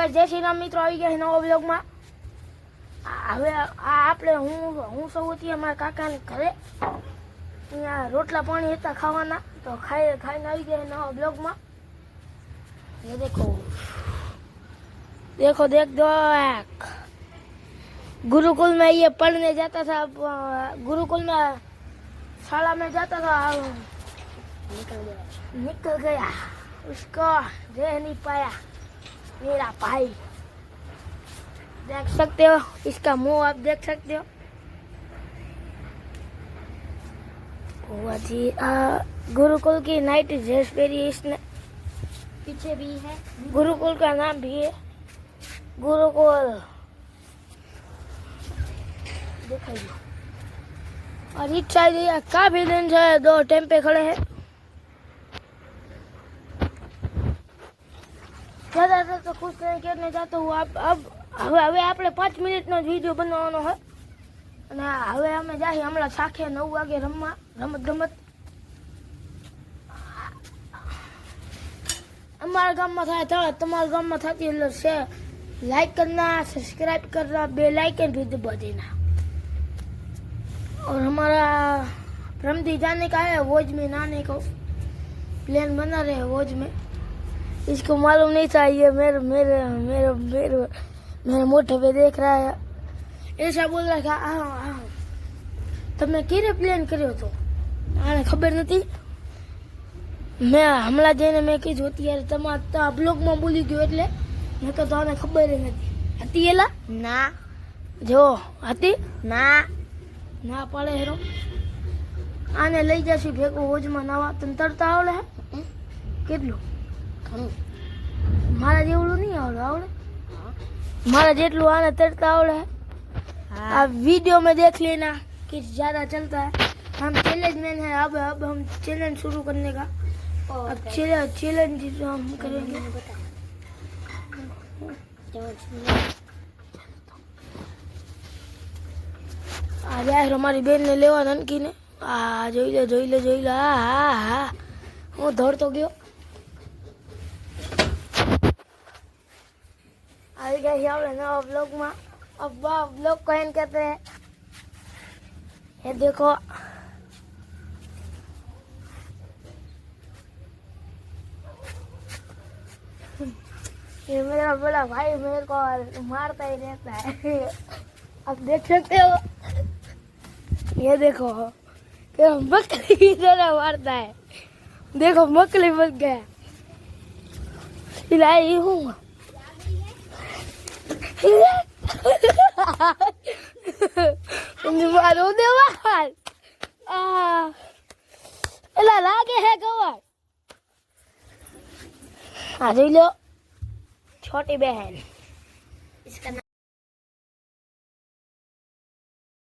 guys जय श्री राम मित्रों આવી ગયા નવા બ્લોગમાં હવે આપણે હું સૌથી અમારા કાકાને ઘરે અહીંયા રોટલા પાણી હતા ખાવાના તો ખાઈને આવી ગયા નવા બ્લોગમાં ये देखो देखो देख दो गुरुकुल में ये पढ़ने जाता था गुरुकुल में शाला में जाता था निकल गया उसको रह नहीं पाया मेरा भाई देख सकते हो इसका मुंह आप देख सकते हो जी गुरुकुल की नाइट ड्रेस पहनी इसने पीछे भी है गुरुकुल का नाम भी है गुरुकुल दिखाइए और इस साइड काफी दिन से दो टेम्पे खड़े हैं ज्यादातर तो खुश करने जाता हूँ अब હવે આપણે 5 મિનિટનો જ વિડિયો બનાવવાનો હોય અને હવે અમે જાય હમણાં સાખે 9 વાગે રમવા રમત हमारे गांव में था तुम्हारे गांव में थी से लाइक करना सब्सक्राइब करना बेल आइकन भी दबा देना और हमारा प्रमदी जाने का है वोज में नाने को प्लान बना रहे वोज में इसको मालूम नहीं था ये मेरे मेरे मेरे मेरे मेरे मोटे पे देख रहा है ऐसा बोल रहा था तमने केरे प्लान કર્યો તો આને ખબર નથી मैं हमला जઈને મેં કીધું અત્યારે તમારા બ્લોગમાં બોલી ગયો એટલે ન તો તને ખબર જ નથી હતી એલા ના જો હતી ના ના પાડે હેરો આને લઈ જશું ભેગો હોજમાં નવા તને તરતા આવડે હે કેટલું ઘણું મારા જેવડું નહીં આવડે मारा जेटलू आने तड़ता आवड़े है आप वीडियो में देख लेना कि ज़्यादा चलता है हम चैलेंज मैन है अब हम चैलेंज शुरू करने का अब चैलेंज हम करेंगे आ जाए हमारी बहन ने लेवा ननकी ने जोई ले हाँ हूँ दौड़ तो गयो આવી ગયા આપણે નવા બ્લોગમાં अब ब्लॉग को एंड कहते हैं ये देखो ये मेरा बड़ा भाई मेरे को मारता ही रहता है आप देख सकते हो ये देखो कि मकली की तरह मारता है देखो मकली बन गया सिलाई हूँ मारो देवाल एला लागे है कवर आ लो छोटी बहन इसका